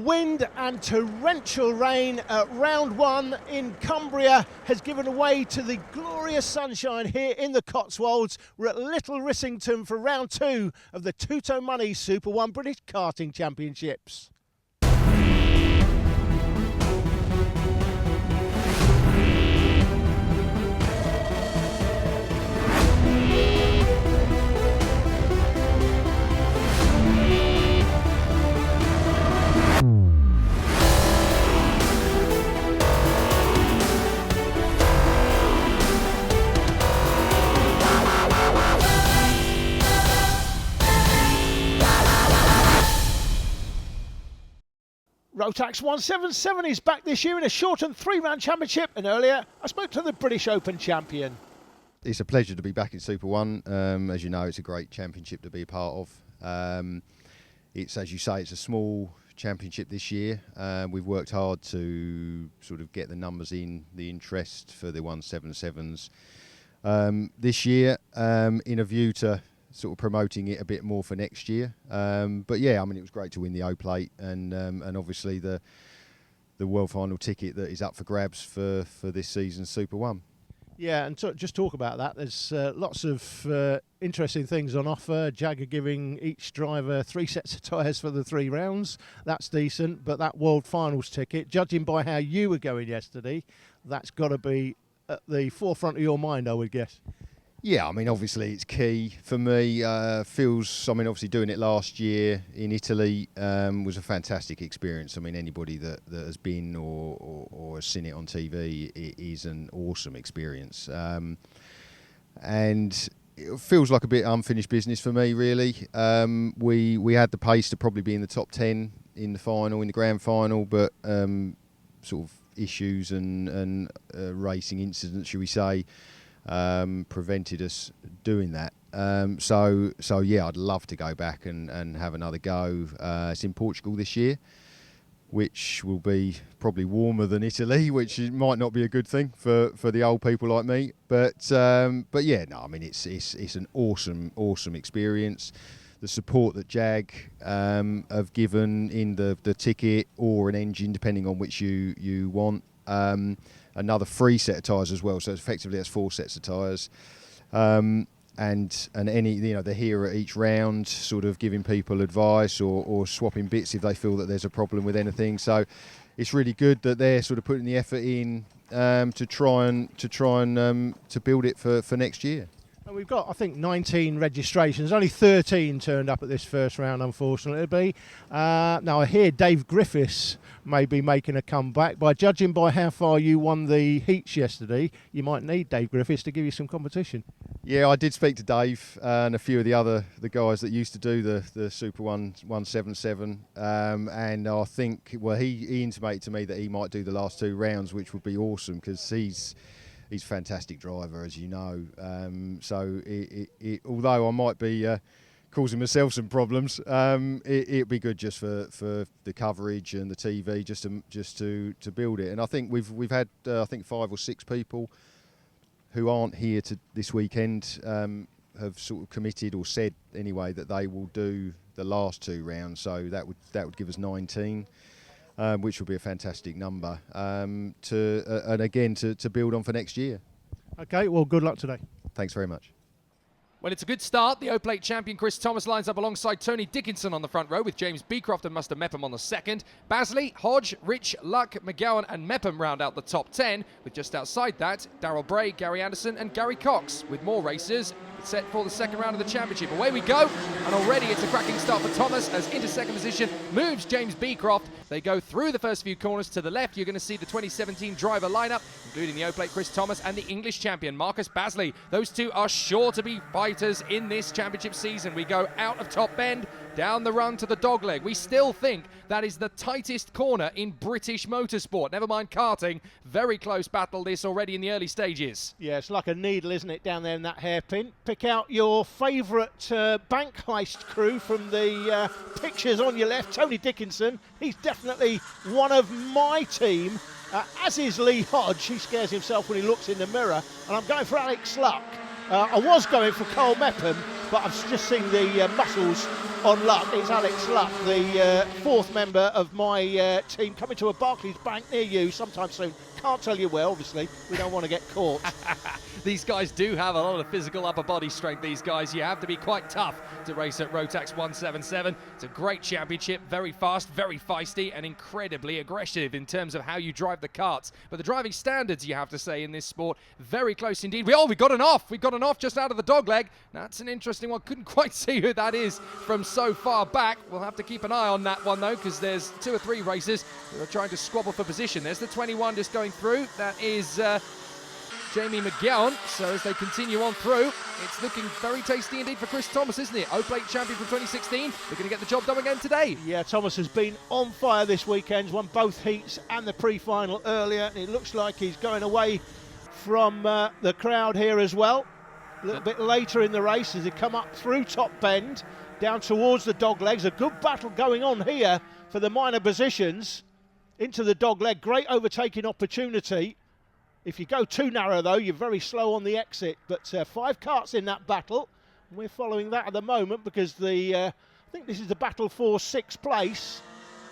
wind and torrential rain at round one in Cumbria has given way to the glorious sunshine here in the Cotswolds. We're at Little Rissington for round two of the Tuto Money Super 1 British Karting Championships. Rotax 177 is back this year in a shortened three-round championship, and earlier I spoke to the British Open champion. It's a pleasure to be back in Super 1. As you know, it's a great championship to be a part of. It's, as you say, it's a small championship this year. We've worked hard to sort of get the numbers in, the interest for the 177s this year, in a view to sort of promoting it a bit more for next year. But yeah, I mean, it was great to win the O Plate and obviously the world final ticket that is up for grabs for this season's Super 1. Yeah, and just talk about that. There's lots of interesting things on offer. Jag are giving each driver 3 sets of tyres for the 3 rounds. That's decent, but that world finals ticket, judging by how you were going yesterday, that's got to be at the forefront of your mind, I would guess. Yeah, I mean, obviously it's key for me. Obviously doing it last year in Italy was a fantastic experience. I mean, anybody that has been or has seen it on TV, it is an awesome experience. And it feels like a bit unfinished business for me, really. We had the pace to probably be in the top 10 in the final, in the grand final, but sort of issues and racing incidents, shall we say, prevented us doing that. So yeah, I'd love to go back and have another go. It's in Portugal this year, which will be probably warmer than Italy, which might not be a good thing for the old people like me. But yeah, no, I mean, it's an awesome experience. The support that Jag have given in the ticket or an engine, depending on which you want. Another 3 set of tyres as well, so effectively that's 4 sets of tyres, and any, you know, they're here at each round, sort of giving people advice or swapping bits if they feel that there's a problem with anything. So it's really good that they're sort of putting the effort in to try and build it for next year. And we've got, I think, 19 registrations. Only 13 turned up at this first round, unfortunately. Now, I hear Dave Griffiths may be making a comeback. By judging by how far you won the heats yesterday, you might need Dave Griffiths to give you some competition. Yeah, I did speak to Dave and a few of the guys that used to do the Super 177, and I think, well, he intimated to me that he might do the last 2 rounds, which would be awesome because he's a fantastic driver, as you know. So although I might be causing myself some problems, it'd be good just for the coverage and the TV, just to build it. And I think we've had I think 5 or 6 people who aren't here this weekend have sort of committed or said anyway that they will do the last 2 rounds. So that would give us 19. Which will be a fantastic number and again to build on for next year. Okay, well, good luck today. Thanks very much. Well, it's a good start. The O-Plate champion Chris Thomas lines up alongside Tony Dickinson on the front row with James Beecroft and Muster Mepham on the second. Basley, Hodge, Rich, Luck, McGowan and Mepham round out the top 10, with just outside that Darryl Bray, Gary Anderson and Gary Cox, with more racers set for the second round of the championship. Away we go, and already it's a cracking start for Thomas as into second position moves James Beecroft. They go through the first few corners to the left. You're going to see the 2017 driver lineup, including the O-Plate Chris Thomas and the English champion Marcus Basley. Those two are sure to be fighters in this championship season. We go out of Top Bend, down the run to the dogleg. We still think that is the tightest corner in British motorsport. Never mind karting. Very close battle this already in the early stages. Yeah, it's like a needle, isn't it, down there in that hairpin. Pick out your favourite bank heist crew from the pictures on your left. Tony Dickinson, he's definitely one of my team, as is Lee Hodge. He scares himself when he looks in the mirror. And I'm going for Alex Luck. I was going for Cole Mepham, but I've just seen the muscles on Luck. It's Alex Luck, the fourth member of my team, coming to a Barclays Bank near you sometime soon. Can't tell you where, obviously. We don't want to get caught. These guys do have a lot of physical upper body strength, these guys. You have to be quite tough to race at Rotax 177. It's a great championship, very fast, very feisty, and incredibly aggressive in terms of how you drive the karts. But the driving standards, you have to say, in this sport, very close indeed. We got an off. We got an off just out of the dogleg. That's an interesting one. Couldn't quite see who that is from so far back. We'll have to keep an eye on that one, though, because there's 2 or 3 racers who are trying to squabble for position. There's the 21 just going through. That is Jamie McGowan. So as they continue on through, it's looking very tasty indeed for Chris Thomas, isn't it? O-Plate champion from 2016. They're going to get the job done again today. Yeah, Thomas has been on fire this weekend. Won both heats and the pre-final earlier. And it looks like he's going away from the crowd here as well. A little bit later in the race as he come up through Top Bend, down towards the dog legs. A good battle going on here for the minor positions. Into the dog leg, great overtaking opportunity. If you go too narrow, though, you're very slow on the exit. But 5 karts in that battle. We're following that at the moment because I think this is the battle for 6th place.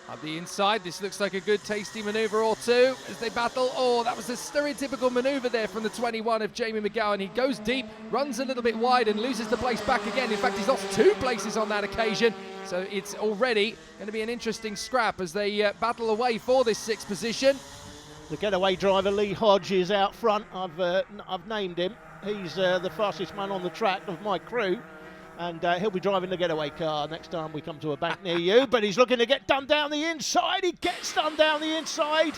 Up the inside, this looks like a good tasty manoeuvre or two as they battle. Oh, that was a stereotypical manoeuvre there from the 21 of Jamie McGowan. He goes deep, runs a little bit wide and loses the place back again. In fact, he's lost 2 places on that occasion. So it's already going to be an interesting scrap as they battle away for this 6th position. The getaway driver, Lee Hodge, is out front. I've named him. He's the fastest man on the track of my crew. And he'll be driving the getaway car next time we come to a bank near you. But he's looking to get done down the inside. He gets done down the inside.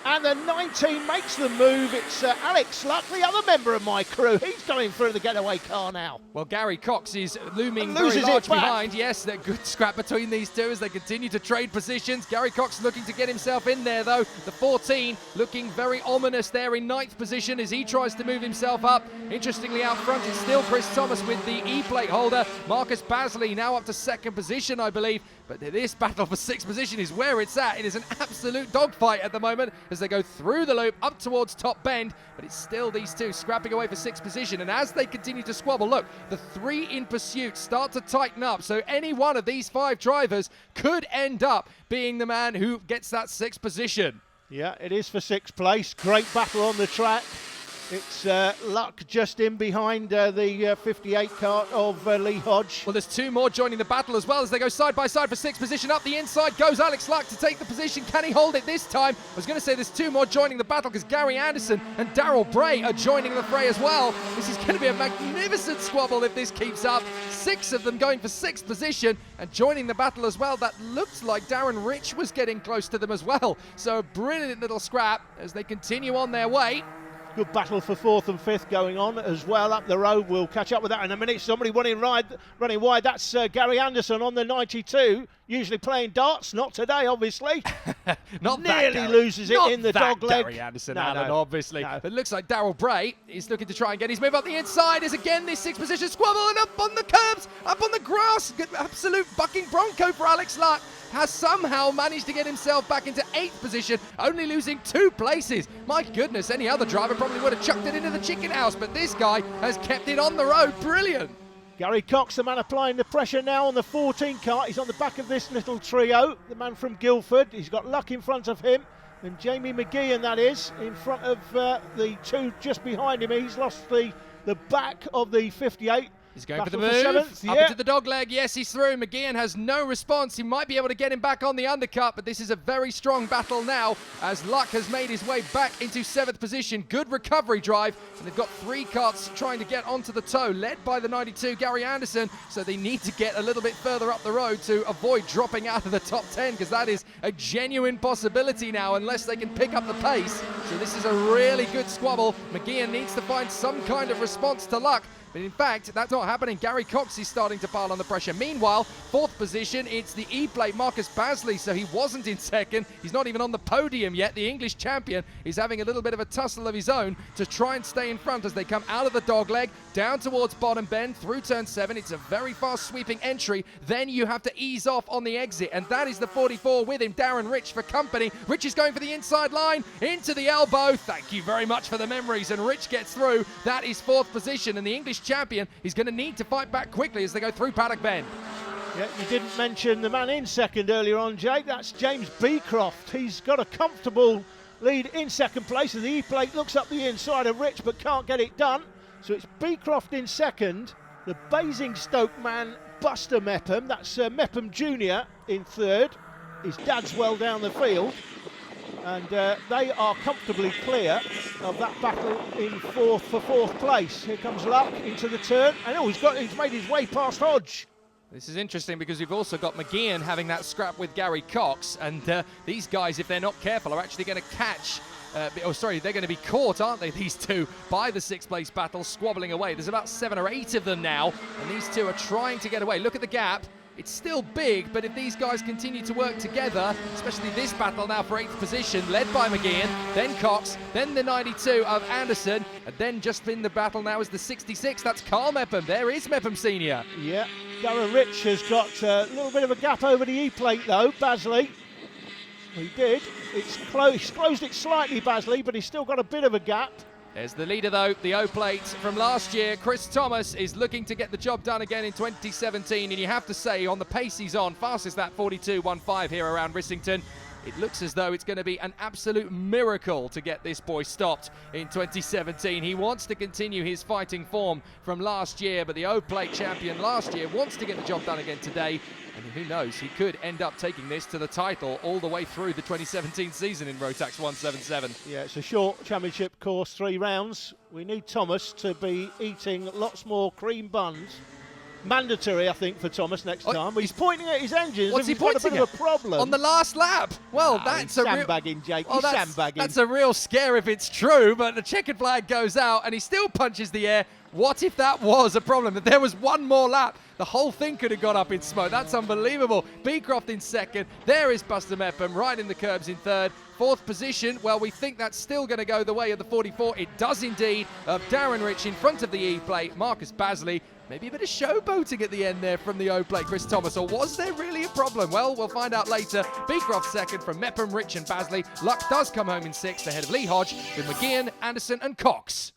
And the 19 makes the move. It's Alex Luck, the other member of my crew. He's going through the getaway car now. Well, Gary Cox is looming very large behind. Yes, they're good scrap between these two as they continue to trade positions. Gary Cox looking to get himself in there, though. The 14 looking very ominous there in 9th position as he tries to move himself up. Interestingly, out front, it's still Chris Thomas with the E-plate holder. Marcus Basley now up to 2nd position, I believe. But this battle for 6th position is where it's at. It is an absolute dogfight at the moment as they go through the loop up towards Top Bend. But it's still these two scrapping away for 6th position. And as they continue to squabble, look, the 3 in pursuit start to tighten up. So any one of these 5 drivers could end up being the man who gets that 6th position. Yeah, it is for 6th place. Great battle on the track. It's Luck just in behind the 58 kart of Lee Hodge. Well, there's 2 more joining the battle as well as they go side by side for 6th position. Up the inside goes Alex Luck to take the position. Can he hold it this time? I was going to say there's 2 more joining the battle because Gary Anderson and Daryl Bray are joining the fray as well. This is going to be a magnificent squabble if this keeps up. 6 of them going for 6th position and joining the battle as well. That looked like Darren Rich was getting close to them as well. So a brilliant little scrap as they continue on their way. Good battle for 4th and 5th going on as well up the road. We'll catch up with that in a minute. Somebody running wide. That's Gary Anderson on the 92. Usually playing darts. Not today, obviously. Not nearly that loses it Not in the that dog leg. Gary Anderson, No, Alan, no. obviously. No. But it looks like Daryl Bray is looking to try and get his move up the inside. Is again this 6th position squabble and up on the curbs, up on the grass. Good, absolute bucking bronco for Alex Luck. Has somehow managed to get himself back into 8th position, only losing 2 places. My goodness, any other driver probably would have chucked it into the chicken house, but this guy has kept it on the road. Brilliant. Gary Cox, the man applying the pressure now on the 14 kart. He's on the back of this little trio. The man from Guildford. He's got Luck in front of him. And Jamie McGeehan, that is, in front of the 2 just behind him. He's lost the back of the 58. He's going Battle for the move, for 7th, up yeah. into the dog leg. Yes, he's through. McGeehan has no response. He might be able to get him back on the undercut, but this is a very strong battle now as Luck has made his way back into 7th position. Good recovery drive, and they've got 3 karts trying to get onto the toe, led by the 92, Gary Anderson, so they need to get a little bit further up the road to avoid dropping out of the top 10, because that is a genuine possibility now, unless they can pick up the pace. So this is a really good squabble. McGeehan needs to find some kind of response to Luck. But in fact, that's not happening. Gary Cox is starting to pile on the pressure. Meanwhile, 4th position, it's the E-plate Marcus Basley, so he wasn't in 2nd. He's not even on the podium yet. The English champion is having a little bit of a tussle of his own to try and stay in front as they come out of the dogleg, down towards Bottom Bend, through turn 7. It's a very fast sweeping entry. Then you have to ease off on the exit, and that is the 44 with him, Darren Rich, for company. Rich is going for the inside line, into the elbow. Thank you very much for the memories, and Rich gets through. That is 4th position, and the English British champion. He's going to need to fight back quickly as they go through Paddock Bend. Yeah, you didn't mention the man in second earlier on, Jake. That's James Beecroft. He's got a comfortable lead in second place, and the E-plate looks up the inside of Rich but can't get it done. So it's Beecroft in second, the Basingstoke man Buster Mepham, that's Mepham Jr. in third. His dad's well down the field, and they are comfortably clear of that battle in fourth for fourth place. Here comes Luck into the turn, and he's made his way past Hodge. This is interesting because we've also got McGeehan having that scrap with Gary Cox, and these guys, if they're not careful, are actually going to catch, they're going to be caught, aren't they, these two, by the sixth place battle, squabbling away. There's about 7 or 8 of them now, and these two are trying to get away. Look at the gap. It's still big, but if these guys continue to work together, especially this battle now for 8th position, led by McGeehan, then Cox, then the 92 of Anderson, and then just in the battle now is the 66. That's Carl Mepham. There is Mepham Senior. Yeah, Darren Rich has got a little bit of a gap over the E-plate though, Basley. He did. He's closed it slightly, Basley, but he's still got a bit of a gap. There's the leader though, the O-plate from last year. Chris Thomas is looking to get the job done again in 2017, and you have to say, on the pace he's on, fastest that 42.15 here around Rissington, it looks as though it's going to be an absolute miracle to get this boy stopped in 2017. He wants to continue his fighting form from last year, but the O-plate champion last year wants to get the job done again today. And who knows, he could end up taking this to the title all the way through the 2017 season in Rotax 177. Yeah, it's a short championship course, 3 rounds. We need Thomas to be eating lots more cream buns. Mandatory, I think, for Thomas next time. He's pointing at his engines. What's he pointing pointing at? A problem on the last lap. Well, that's a sandbagging, Jake. He's sandbagging. That's a real scare if it's true, but the checkered flag goes out and he still punches the air. What if that was a problem? If there was one more lap, the whole thing could have gone up in smoke. That's unbelievable. Beecroft in second. There is Buster Mepham right in the curbs in third. 4th position, well, we think that's still going to go the way of the 44. It does indeed, of Darren Rich in front of the E-plate. Marcus Basley. Maybe a bit of showboating at the end there from the O-plate, Chris Thomas, or was there really a problem? Well, we'll find out later. Beecroft second from Mepham, Rich and Basley. Luck does come home in 6th ahead of Lee Hodge with McGeehan, Anderson and Cox.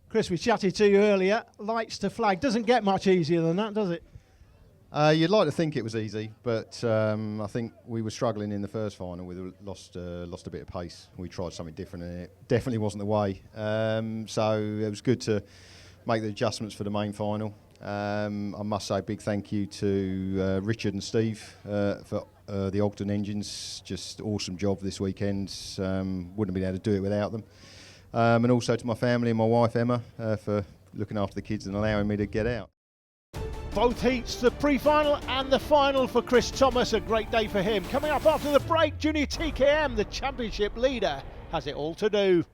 Chris, we chatted to you earlier. Lights to flag. Doesn't get much easier than that, does it? You'd like to think it was easy, but I think we were struggling in the first final. We lost a bit of pace. We tried something different and it definitely wasn't the way. So it was good to make the adjustments for the main final. I must say a big thank you to Richard and Steve for the Ogden engines. Just awesome job this weekend. Wouldn't have been able to do it without them. And also to my family and my wife Emma for looking after the kids and allowing me to get out. Both heats, the pre-final and the final for Chris Thomas. A great day for him. Coming up after the break, Junior TKM, the championship leader, has it all to do.